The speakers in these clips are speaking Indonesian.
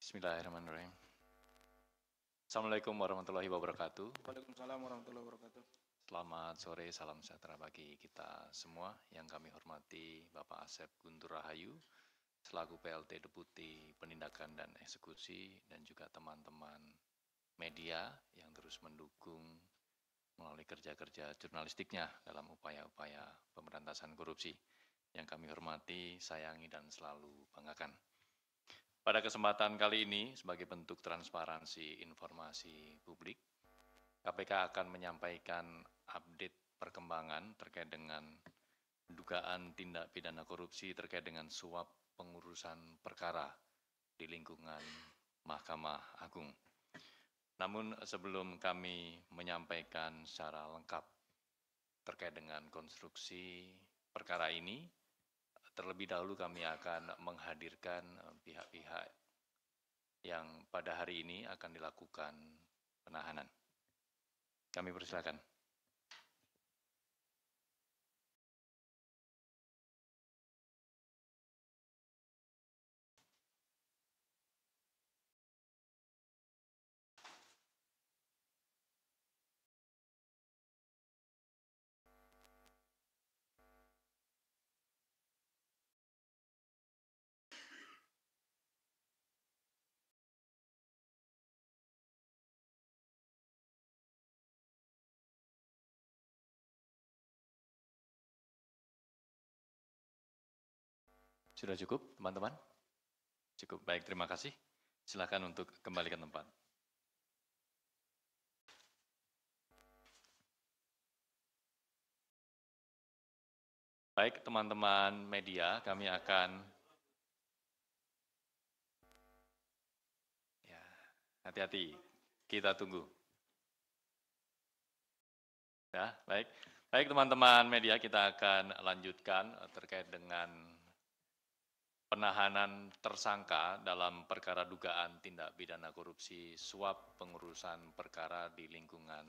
Bismillahirrahmanirrahim. Assalamualaikum warahmatullahi wabarakatuh. Waalaikumsalam warahmatullahi wabarakatuh. Selamat sore, salam sejahtera bagi kita semua. Yang kami hormati Bapak Asep Guntur Rahayu, selaku PLT Deputi Penindakan dan Eksekusi, dan juga teman-teman media yang terus mendukung melalui kerja-kerja jurnalistiknya dalam upaya-upaya pemberantasan korupsi. Yang kami hormati, sayangi, dan selalu banggakan. Pada kesempatan kali ini, sebagai bentuk transparansi informasi publik, KPK akan menyampaikan update perkembangan terkait dengan dugaan tindak pidana korupsi terkait dengan suap pengurusan perkara di lingkungan Mahkamah Agung. Namun sebelum kami menyampaikan secara lengkap terkait dengan konstruksi perkara ini, terlebih dahulu kami akan menghadirkan pihak-pihak yang pada hari ini akan dilakukan penahanan. Kami persilakan. Sudah cukup, teman-teman? Cukup, baik, terima kasih. Silakan untuk kembali ke tempat. Baik, teman-teman media, kami akan... Ya, hati-hati, kita tunggu. Ya, baik. Baik, teman-teman media, kita akan lanjutkan terkait dengan penahanan tersangka dalam perkara dugaan tindak pidana korupsi suap pengurusan perkara di lingkungan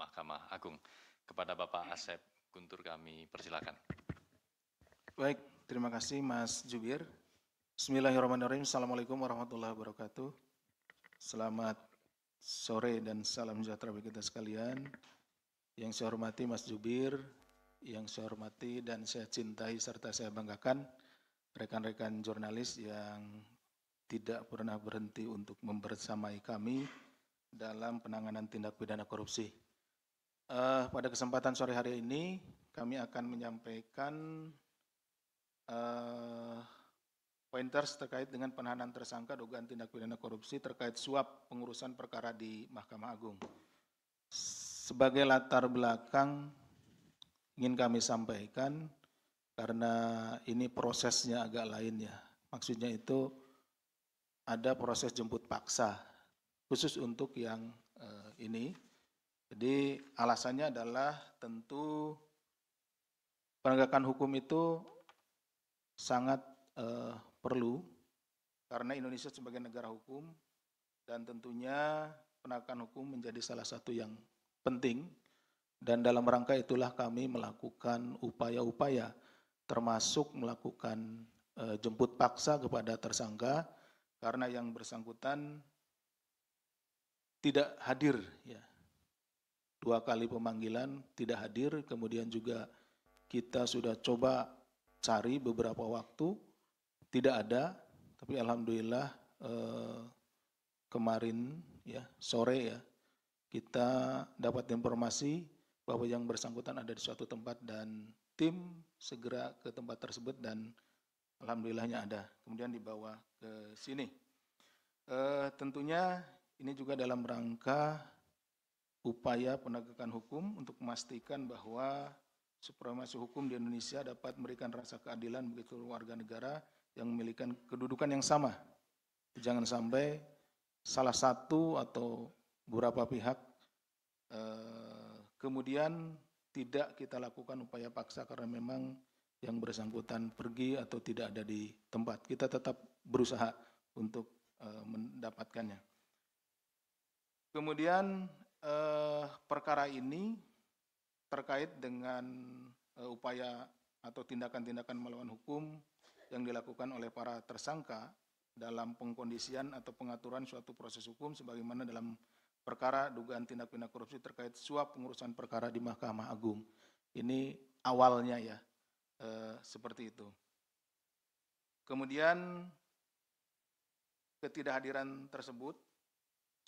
Mahkamah Agung. Kepada Bapak Asep Guntur kami persilakan. Baik, terima kasih Mas Jubir. Bismillahirrahmanirrahim. Assalamualaikum warahmatullahi wabarakatuh. Selamat sore dan salam sejahtera bagi kita sekalian. Yang saya hormati Mas Jubir, yang saya hormati dan saya cintai serta saya banggakan rekan-rekan jurnalis yang tidak pernah berhenti untuk membersamai kami dalam penanganan tindak pidana korupsi. Pada kesempatan sore hari ini kami akan menyampaikan pointers terkait dengan penahanan tersangka dugaan tindak pidana korupsi terkait suap pengurusan perkara di Mahkamah Agung. Sebagai latar belakang ingin kami sampaikan karena ini prosesnya agak lain ya. Maksudnya itu ada proses jemput paksa khusus untuk yang ini. Jadi alasannya adalah tentu penegakan hukum itu sangat perlu karena Indonesia sebagai negara hukum dan tentunya penegakan hukum menjadi salah satu yang penting dan dalam rangka itulah kami melakukan upaya-upaya termasuk melakukan jemput paksa kepada tersangka karena yang bersangkutan tidak hadir ya. 2 kali pemanggilan tidak hadir, kemudian juga kita sudah coba cari beberapa waktu, tidak ada, tapi alhamdulillah kemarin ya sore ya kita dapat informasi bahwa yang bersangkutan ada di suatu tempat dan tim segera ke tempat tersebut dan alhamdulillahnya ada, kemudian dibawa ke sini. Tentunya ini juga dalam rangka upaya penegakan hukum untuk memastikan bahwa supremasi hukum di Indonesia dapat memberikan rasa keadilan bagi seluruh warga negara yang memiliki kedudukan yang sama. Jangan sampai salah satu atau beberapa pihak kemudian tidak kita lakukan upaya paksa karena memang yang bersangkutan pergi atau tidak ada di tempat. Kita tetap berusaha untuk mendapatkannya. Kemudian perkara ini terkait dengan upaya atau tindakan-tindakan melawan hukum yang dilakukan oleh para tersangka dalam pengkondisian atau pengaturan suatu proses hukum sebagaimana dalam perkara dugaan tindak pidana korupsi terkait suap pengurusan perkara di Mahkamah Agung. Ini awalnya ya, seperti itu. Kemudian ketidakhadiran tersebut,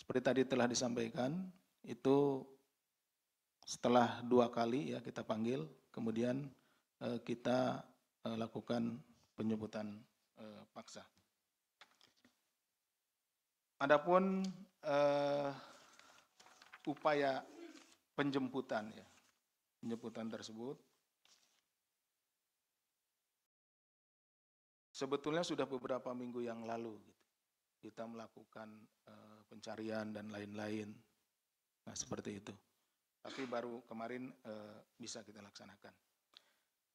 seperti tadi telah disampaikan, itu setelah 2 kali ya kita panggil, kemudian kita lakukan penjemputan paksa. Adapun upaya penjemputan ya, penjemputan tersebut sebetulnya sudah beberapa minggu yang lalu gitu. Kita melakukan pencarian dan lain-lain. Nah, seperti itu. Tapi baru kemarin bisa kita laksanakan.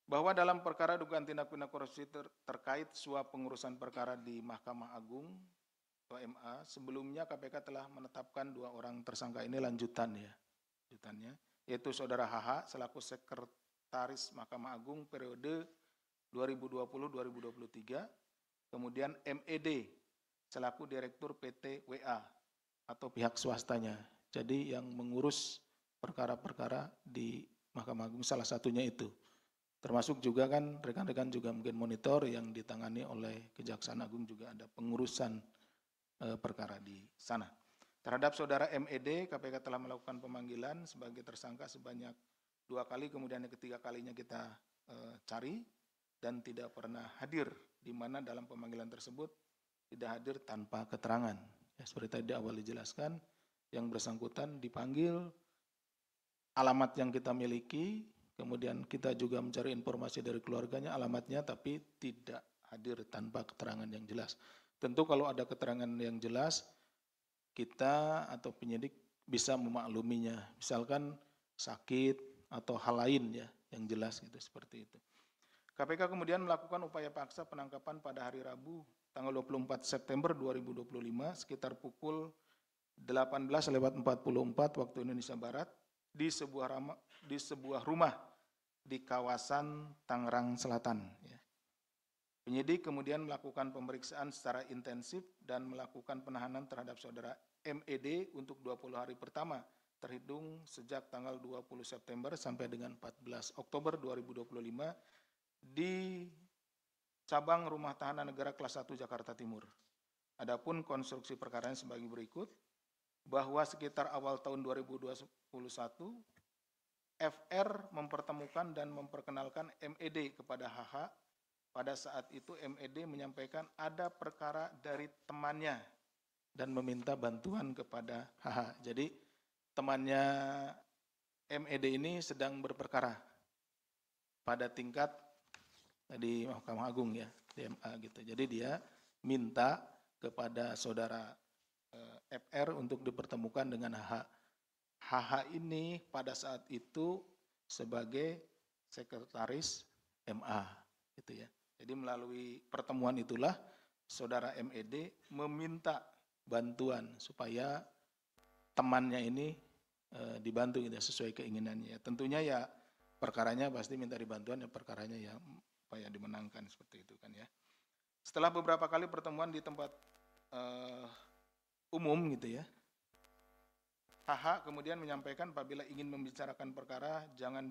Bahwa dalam perkara dugaan tindak pidana korupsi terkait suap pengurusan perkara di Mahkamah Agung atau MA, sebelumnya KPK telah menetapkan 2 orang tersangka. Ini lanjutannya, yaitu Saudara HH selaku Sekretaris Mahkamah Agung periode 2020-2023, kemudian MED selaku Direktur PT WA atau pihak swastanya. Jadi yang mengurus perkara-perkara di Mahkamah Agung salah satunya itu. Termasuk juga kan rekan-rekan juga mungkin monitor yang ditangani oleh Kejaksaan Agung juga ada pengurusan perkara di sana. Terhadap Saudara MED, KPK telah melakukan pemanggilan sebagai tersangka sebanyak 2 kali, kemudian yang ketiga kalinya kita cari dan tidak pernah hadir, di mana dalam pemanggilan tersebut tidak hadir tanpa keterangan. Ya, seperti tadi awal dijelaskan, yang bersangkutan dipanggil, alamat yang kita miliki, kemudian kita juga mencari informasi dari keluarganya, alamatnya, tapi tidak hadir tanpa keterangan yang jelas. Tentu kalau ada keterangan yang jelas, kita atau penyidik bisa memakluminya. Misalkan sakit atau hal lain ya, yang jelas gitu, seperti itu. KPK kemudian melakukan upaya paksa penangkapan pada hari Rabu tanggal 24 September 2025 sekitar pukul 18.44 waktu Indonesia Barat di sebuah rumah di kawasan Tangerang Selatan. Penyidik kemudian melakukan pemeriksaan secara intensif dan melakukan penahanan terhadap Saudara MED untuk 20 hari pertama terhitung sejak tanggal 20 September sampai dengan 14 Oktober 2025 di cabang Rumah Tahanan Negara Kelas 1 Jakarta Timur. Adapun konstruksi perkaranya sebagai berikut, bahwa sekitar awal tahun 2021, FR mempertemukan dan memperkenalkan MED kepada HH. Pada saat itu MED menyampaikan ada perkara dari temannya dan meminta bantuan kepada HH. Jadi temannya MED ini sedang berperkara pada tingkat di Mahkamah Agung ya, DMA gitu. Jadi dia minta kepada Saudara FR untuk dipertemukan dengan HH. HH ini pada saat itu sebagai sekretaris MA gitu ya. Jadi melalui pertemuan itulah Saudara MED meminta bantuan supaya temannya ini dibantu gitu, sesuai keinginannya. Tentunya ya perkaranya pasti minta dibantuan, ya perkaranya ya supaya dimenangkan seperti itu kan ya. Setelah beberapa kali pertemuan di tempat umum gitu ya, HH kemudian menyampaikan apabila ingin membicarakan perkara jangan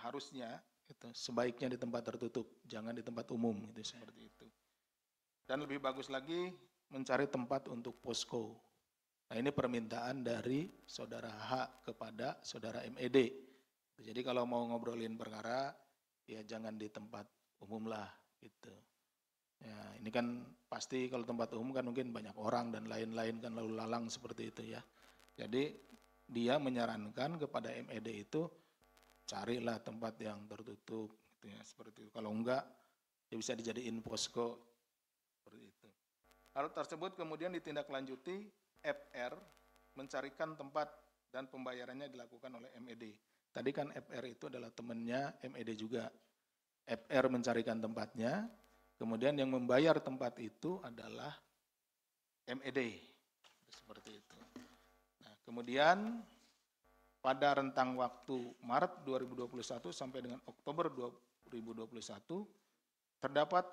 harusnya gitu, sebaiknya di tempat tertutup, jangan di tempat umum gitu, seperti itu. Dan lebih bagus lagi mencari tempat untuk posko. Nah, ini permintaan dari Saudara H kepada Saudara MED. Jadi kalau mau ngobrolin perkara ya jangan di tempat umum lah gitu. Ya, ini kan pasti kalau tempat umum kan mungkin banyak orang dan lain-lain kan lalu lalang seperti itu ya. Jadi dia menyarankan kepada MED itu carilah tempat yang tertutup gitu ya, seperti itu. Kalau enggak ya bisa dijadiin posko seperti itu. Hal tersebut kemudian ditindaklanjuti, FR mencarikan tempat dan pembayarannya dilakukan oleh MED. Tadi kan FR itu adalah temannya MED juga. FR mencarikan tempatnya, kemudian yang membayar tempat itu adalah MED. Seperti itu. Nah, kemudian pada rentang waktu Maret 2021 sampai dengan Oktober 2021 terdapat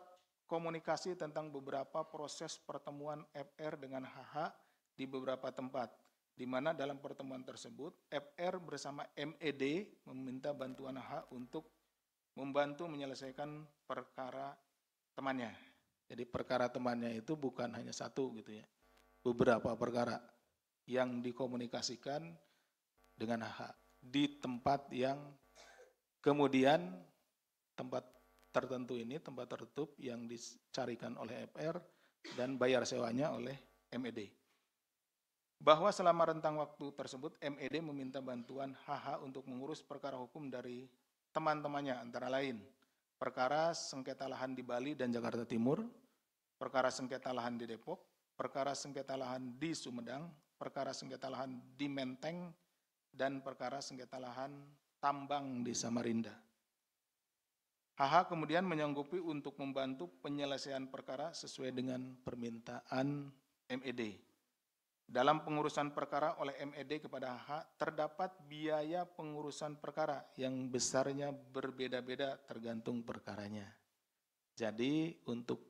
komunikasi tentang beberapa proses pertemuan FR dengan HH di beberapa tempat, di mana dalam pertemuan tersebut FR bersama MED meminta bantuan HH untuk membantu menyelesaikan perkara temannya. Jadi perkara temannya itu bukan hanya satu gitu ya, beberapa perkara yang dikomunikasikan dengan HH di tempat yang kemudian tempat tertentu ini, tempat tertutup yang dicarikan oleh FR dan bayar sewanya oleh MED. Bahwa selama rentang waktu tersebut MED meminta bantuan HH untuk mengurus perkara hukum dari teman-temannya, antara lain perkara sengketa lahan di Bali dan Jakarta Timur, perkara sengketa lahan di Depok, perkara sengketa lahan di Sumedang, perkara sengketa lahan di Menteng, dan perkara sengketa lahan tambang di Samarinda. HH kemudian menyanggupi untuk membantu penyelesaian perkara sesuai dengan permintaan MED. Dalam pengurusan perkara oleh MED kepada HH, terdapat biaya pengurusan perkara yang besarnya berbeda-beda tergantung perkaranya. Jadi untuk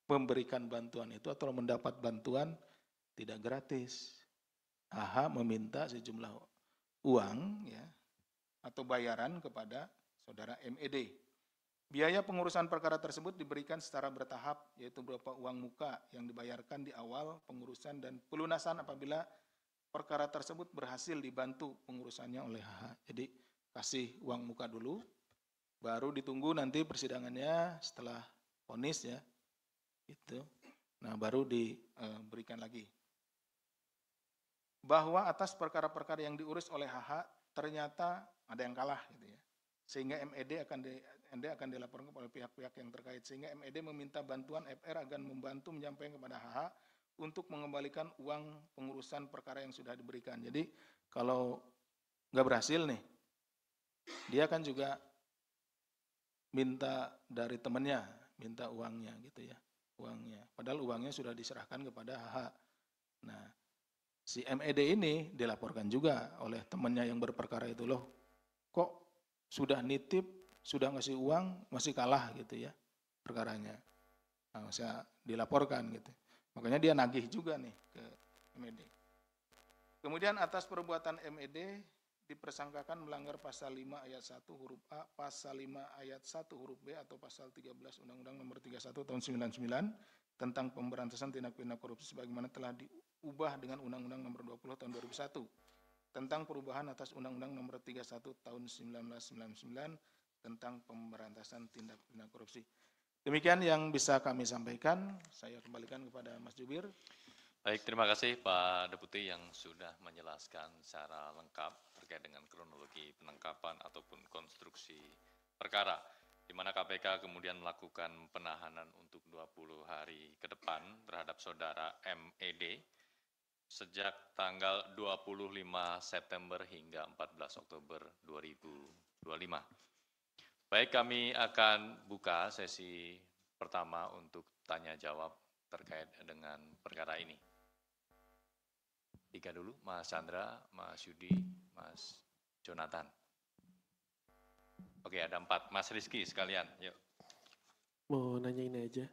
memberikan bantuan itu atau mendapat bantuan tidak gratis. HH meminta sejumlah uang ya atau bayaran kepada saudara MED. Biaya pengurusan perkara tersebut diberikan secara bertahap, yaitu berupa uang muka yang dibayarkan di awal pengurusan dan pelunasan apabila perkara tersebut berhasil dibantu pengurusannya oleh HH. Jadi kasih uang muka dulu, baru ditunggu nanti persidangannya setelah vonis ya, itu. Nah baru diberikan lagi. Bahwa atas perkara-perkara yang diurus oleh HH ternyata ada yang kalah gitu ya. Sehingga MED akan dilaporkan oleh pihak-pihak yang terkait. Sehingga MED meminta bantuan FR agar membantu menyampaikan kepada HH untuk mengembalikan uang pengurusan perkara yang sudah diberikan. Jadi kalau nggak berhasil nih, dia kan juga minta dari temannya, minta uangnya gitu ya, uangnya. Padahal uangnya sudah diserahkan kepada HH. Nah, si MED ini dilaporkan juga oleh temannya yang berperkara itu, loh kok sudah nitip, sudah ngasih uang, masih kalah gitu ya perkaranya. Nah, saya dilaporkan gitu. Makanya dia nagih juga nih ke MED. Kemudian atas perbuatan MED dipersangkakan melanggar pasal 5 ayat 1 huruf A, pasal 5 ayat 1 huruf B atau pasal 13 Undang-Undang Nomor 31 tahun 99 tentang pemberantasan tindak pidana korupsi sebagaimana telah diubah dengan Undang-Undang Nomor 20 tahun 2001 tentang perubahan atas Undang-Undang Nomor 31 tahun 1999 tentang pemberantasan tindak pidana korupsi. Demikian yang bisa kami sampaikan. Saya kembalikan kepada Mas Jubir. Baik, terima kasih Pak Deputi yang sudah menjelaskan secara lengkap terkait dengan kronologi penangkapan ataupun konstruksi perkara, di mana KPK kemudian melakukan penahanan untuk 20 hari ke depan terhadap saudara MED sejak tanggal 25 September hingga 14 Oktober 2025. Baik, kami akan buka sesi pertama untuk tanya jawab terkait dengan perkara ini. 3 dulu, Mas Chandra, Mas Yudi, Mas Jonathan. Oke, ada 4. Mas Rizky sekalian, yuk. Mau nanya ini aja.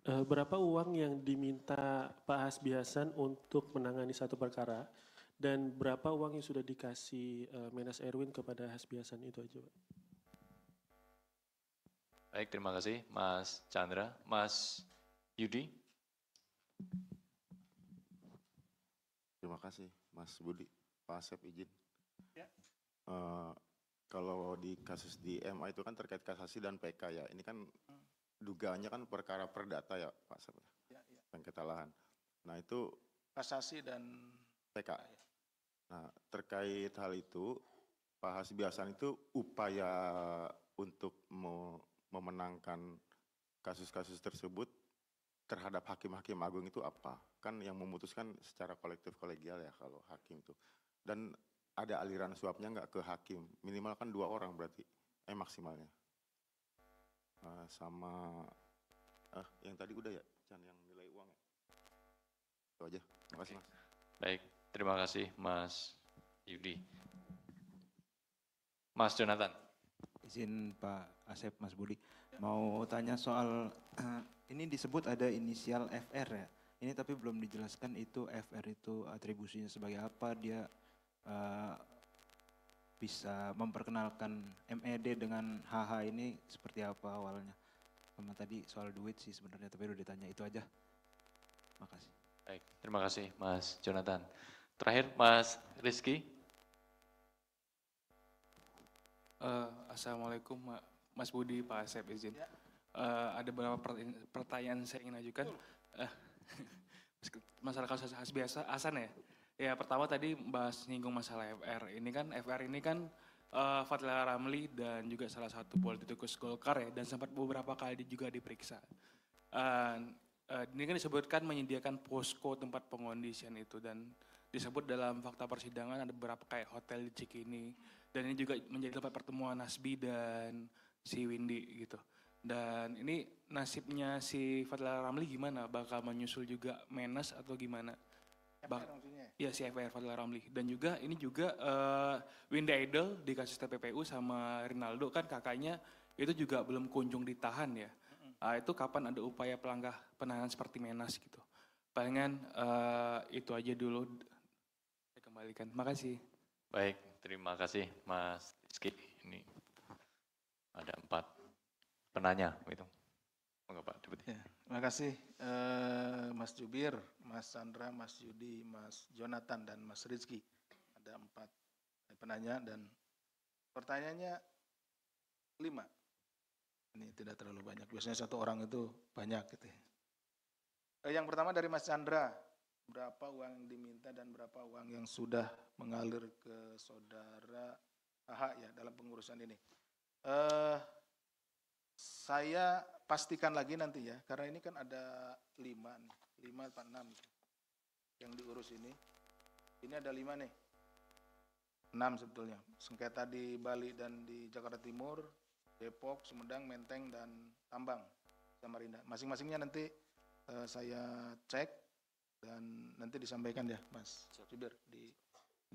Berapa uang yang diminta Pak Hasbi Hasan untuk menangani satu perkara dan berapa uang yang sudah dikasih Menas Erwin kepada Hasbi Hasan itu aja, Pak. Baik, terima kasih Mas Chandra. Mas Yudi. Terima kasih Mas Budi. Pak Asep izin. Ya. Kalau di kasus di MA itu kan terkait kasasi dan PK ya. Ini kan dugaannya kan perkara perdata ya Pak Asep. Ya. Sengketa lahan. Nah itu Kasasi dan PK. Nah terkait hal itu Pak Hasbi Hasan itu upaya untuk memenangkan kasus-kasus tersebut terhadap hakim-hakim agung itu apa? Kan yang memutuskan secara kolektif kolegial ya kalau hakim itu. Dan ada aliran suapnya nggak ke hakim? Minimal kan 2 orang berarti, maksimalnya. Sama, yang tadi udah ya, Chan, yang nilai uang ya? Itu aja, terima kasih Mas. Baik, terima kasih Mas Yudi. Mas Jonathan. Izin Pak Asep, Mas Budi. Mau tanya soal ini disebut ada inisial FR ya. Ini tapi belum dijelaskan itu FR itu atribusinya sebagai apa, dia bisa memperkenalkan MED dengan HH ini seperti apa awalnya. Sama tadi soal duit sih sebenarnya, tapi udah ditanya itu aja. Makasih. Baik, terima kasih Mas Jonathan. Terakhir Mas Rizky. Assalamualaikum Mas Budi, Pak Asep izin. Ada beberapa pertanyaan saya ingin ajukan. Masalah kasus biasa Hasan ya. Ya pertama tadi bahas nyinggung masalah FR. FR ini kan Fadlila Ramli dan juga salah satu politikus Golkar ya, dan sempat beberapa kali juga diperiksa. Ini kan disebutkan menyediakan posko tempat pengondisian itu, dan disebut dalam fakta persidangan ada beberapa kayak hotel di Cikini, dan ini juga menjadi tempat pertemuan Nasbi dan si Windy gitu. Dan ini nasibnya si Fadlila Ramli gimana? Bakal menyusul juga Menas atau gimana? Ya si FR Fadlila Ramli. Dan juga ini juga Windy Idol di kasus TPPU sama Rinaldo kan kakaknya itu juga belum kunjung ditahan ya. Itu kapan ada upaya penahanan seperti Menas gitu. Palingan itu aja dulu. Saya kembalikan. Makasih. Baik, terima kasih Mas Rizky. Ini ada 4 penanya gitu. Monggo Pak Deputi. Ya, terima kasih Mas Jubir, Mas Sandra, Mas Yudi, Mas Jonathan, dan Mas Rizky. Ada 4 penanya dan pertanyaannya 5. Ini tidak terlalu banyak, biasanya 1 orang itu banyak gitu ya. Yang pertama dari Mas Chandra, berapa uang yang diminta dan berapa uang yang sudah mengalir ke saudara AH ya dalam pengurusan ini. Saya pastikan lagi nanti ya, karena ini kan ada 5 atau 6 yang diurus ini. Ini ada 5 nih, 6 sebetulnya. Sengketa di Bali dan di Jakarta Timur, Depok, Sumedang, Menteng, dan Tambang, Samarinda. Masing-masingnya nanti saya cek dan nanti disampaikan ya Mas Jubir di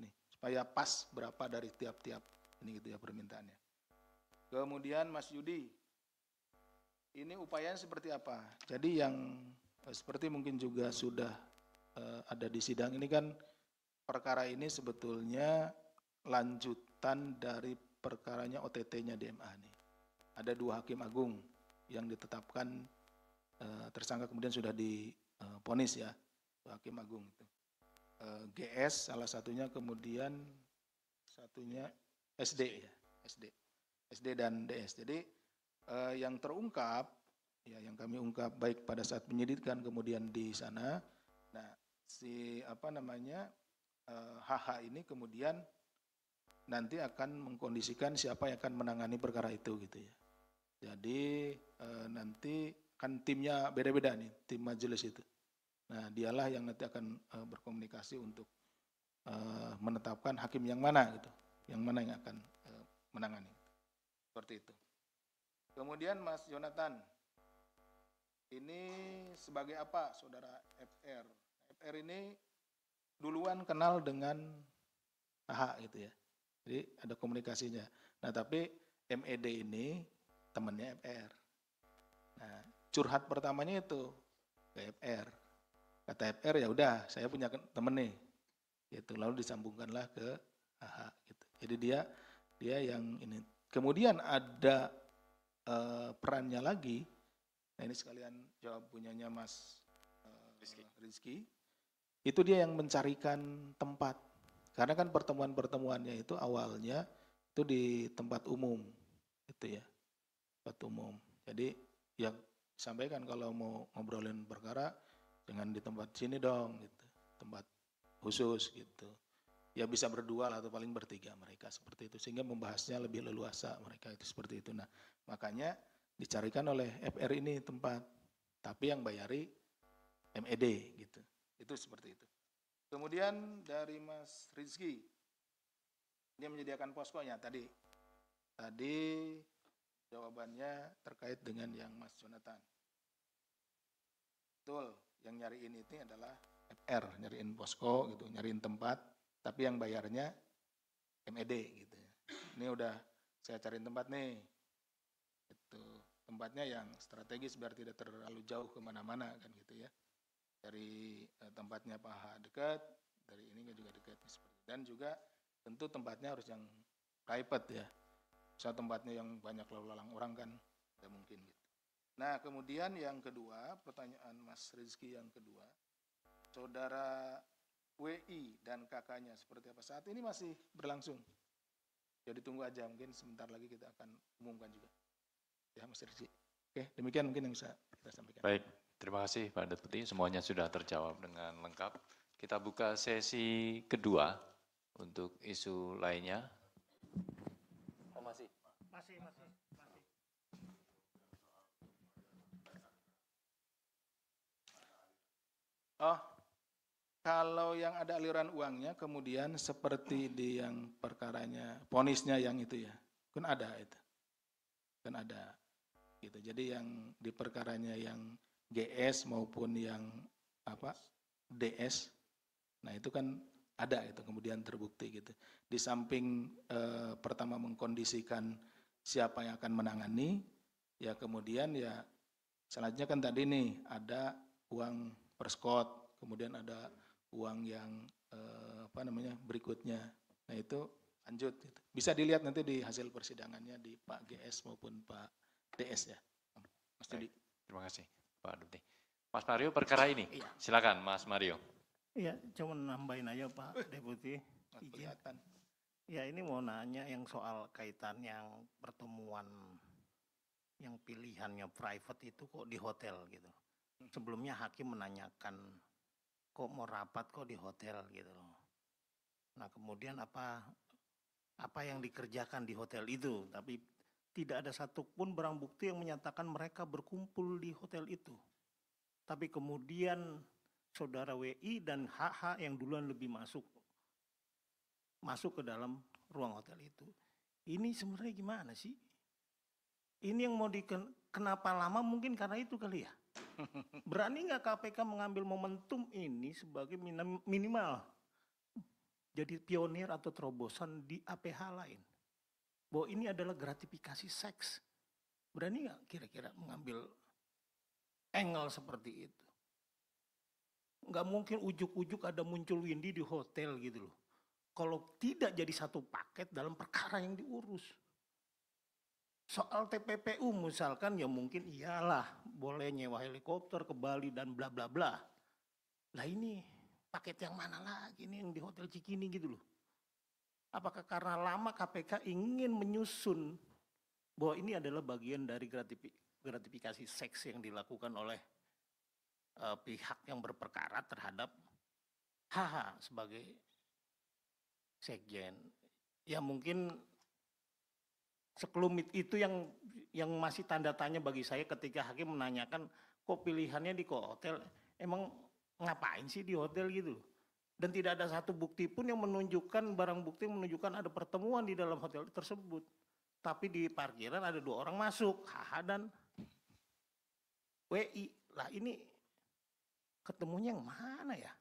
ini supaya pas berapa dari tiap-tiap ini gitu ya permintaannya. Kemudian Mas Yudi, ini upayanya seperti apa? Jadi yang seperti mungkin juga sudah ada di sidang ini kan, perkara ini sebetulnya lanjutan dari perkaranya OTT-nya DMA nih. Ada 2 hakim agung yang ditetapkan tersangka kemudian sudah divonis ya, 2 hakim agung itu. GS salah satunya, kemudian satunya SD ya, SD dan DS. Jadi yang terungkap, ya yang kami ungkap baik pada saat penyidikan kemudian di sana, nah si HH ini kemudian nanti akan mengkondisikan siapa yang akan menangani perkara itu gitu ya. Jadi nanti kan timnya beda-beda nih, tim majelis itu. Nah dialah yang nanti akan berkomunikasi untuk menetapkan hakim yang mana gitu, yang mana yang akan menangani. Seperti itu. Kemudian Mas Jonathan, ini sebagai apa saudara FR? FR ini duluan kenal dengan AH gitu ya. Jadi ada komunikasinya. Nah tapi MED ini temannya FR. Nah curhat pertamanya itu ke FR. Kata FR ya udah saya punya temen nih. Gitu. Lalu disambungkanlah ke AH gitu. Jadi dia yang ini. Kemudian ada perannya lagi. Nah ini sekalian jawab punyanya Mas Rizky. Itu dia yang mencarikan tempat. Karena kan pertemuan-pertemuannya itu awalnya itu di tempat umum, gitu ya, tempat umum. Jadi yang sampaikan kalau mau ngobrolin perkara jangan di tempat sini dong, gitu, tempat khusus gitu. Ya bisa berdua lah atau paling bertiga mereka seperti itu, sehingga membahasnya lebih leluasa mereka itu seperti itu. Nah makanya dicarikan oleh FR ini tempat, tapi yang bayari MED gitu. Itu seperti itu. Kemudian dari Mas Rizky, dia menyediakan poskonya tadi jawabannya terkait dengan yang Mas Jonathan. Betul, yang nyariin ini adalah FR, nyariin posko gitu, nyariin tempat, tapi yang bayarnya MED gitu. Ini udah saya cariin tempat nih. Itu tempatnya yang strategis biar tidak terlalu jauh kemana-mana kan gitu ya. Dari tempatnya paha dekat, dari ini juga dekat seperti. Dan juga tentu tempatnya harus yang private ya. Misalnya tempatnya yang banyak lalu lalang orang kan tidak mungkin gitu. Nah kemudian yang kedua, pertanyaan Mas Rizky yang kedua, saudara WI dan kakaknya seperti apa? Saat ini masih berlangsung. Jadi tunggu aja, mungkin sebentar lagi kita akan umumkan juga. Ya Mas Rizky. Oke, demikian mungkin yang bisa kita sampaikan. Baik, terima kasih Pak Deputi. Semuanya sudah terjawab dengan lengkap. Kita buka sesi kedua untuk isu lainnya. Oh masih? Masih. Oh, kalau yang ada aliran uangnya kemudian seperti di yang perkaranya, ponisnya yang itu ya, kan ada itu. Kan ada gitu. Jadi yang di perkaranya yang GS maupun yang DS, nah itu kan ada itu kemudian terbukti gitu. Di samping pertama mengkondisikan siapa yang akan menangani, ya kemudian ya selanjutnya kan tadi nih ada uang perskot, kemudian ada uang yang berikutnya. Nah itu lanjut gitu. Bisa dilihat nanti di hasil persidangannya di Pak GS maupun Pak DS ya. Mas Didi. Terima kasih Pak Deputi. Mas Mario perkara ini. Iya. Silakan Mas Mario. Iya, cuma nambahin aja Pak Deputi. Izin. Kelihatan. Ya ini mau nanya yang soal kaitan yang pertemuan yang pilihannya private itu kok di hotel gitu. Sebelumnya hakim menanyakan kok mau rapat kok di hotel gitu loh. Nah kemudian apa yang dikerjakan di hotel itu, tapi tidak ada satupun barang bukti yang menyatakan mereka berkumpul di hotel itu. Tapi kemudian saudara WI dan HH yang duluan lebih masuk ke dalam ruang hotel itu. Ini sebenarnya gimana sih? Ini yang mau kenapa lama mungkin karena itu kali ya. Berani nggak KPK mengambil momentum ini sebagai minimal jadi pionir atau terobosan di APH lain? Bahwa ini adalah gratifikasi seks. Berani nggak kira-kira mengambil angle seperti itu? Nggak mungkin ujuk-ujuk ada muncul Windy di hotel gitu loh. Kalau tidak jadi satu paket dalam perkara yang diurus. Soal TPPU misalkan ya mungkin iyalah boleh nyewa helikopter ke Bali dan bla bla bla. Lah ini paket yang mana lagi nih yang di Hotel Cikini gitu loh. Apakah karena lama KPK ingin menyusun bahwa ini adalah bagian dari gratifikasi seks yang dilakukan oleh pihak yang berperkara terhadap HH sebagai sekjen. Ya mungkin sekelumit itu yang masih tanda tanya bagi saya ketika hakim menanyakan kok pilihannya di hotel, emang ngapain sih di hotel gitu. Dan tidak ada satu bukti pun yang menunjukkan, barang bukti yang menunjukkan ada pertemuan di dalam hotel tersebut. Tapi di parkiran ada 2 orang masuk, HH dan WI. Lah ini ketemunya yang mana ya?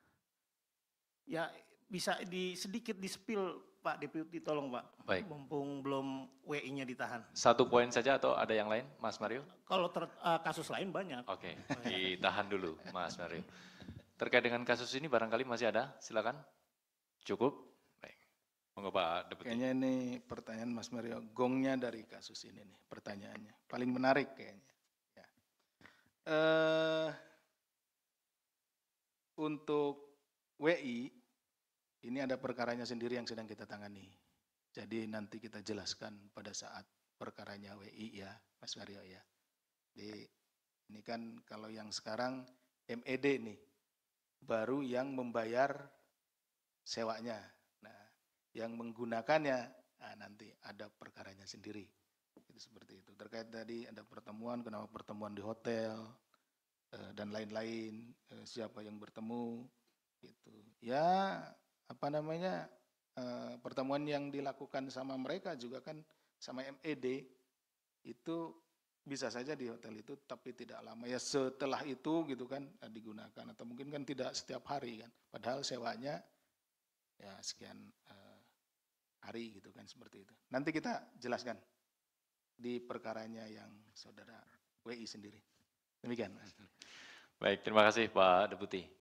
Ya bisa sedikit di-spill Pak Deputi, tolong Pak. Baik. Mumpung belum WI-nya ditahan. Satu poin saja atau ada yang lain Mas Mario? Kalau kasus lain banyak. Oke, ditahan dulu Mas Mario. Terkait dengan kasus ini barangkali masih ada, silakan. Cukup? Baik. Monggo Pak Deputi. Kayaknya ini pertanyaan Mas Mario, gongnya dari kasus ini nih pertanyaannya. Paling menarik kayaknya. Ya. Untuk WI, ini ada perkaranya sendiri yang sedang kita tangani. Jadi nanti kita jelaskan pada saat perkaranya WI ya, Mas Mario ya. Jadi ini kan kalau yang sekarang MED nih, baru yang membayar sewanya. Nah, yang menggunakannya nanti ada perkaranya sendiri. Itu seperti itu. Terkait tadi ada pertemuan, kenapa pertemuan di hotel dan lain-lain, siapa yang bertemu, gitu. Ya, pertemuan yang dilakukan sama mereka juga kan sama MED itu bisa saja di hotel itu tapi tidak lama ya setelah itu gitu kan digunakan atau mungkin kan tidak setiap hari kan padahal sewanya ya sekian hari gitu kan seperti itu. Nanti kita jelaskan di perkaranya yang saudara WI sendiri. Demikian. Baik, terima kasih Pak Deputi.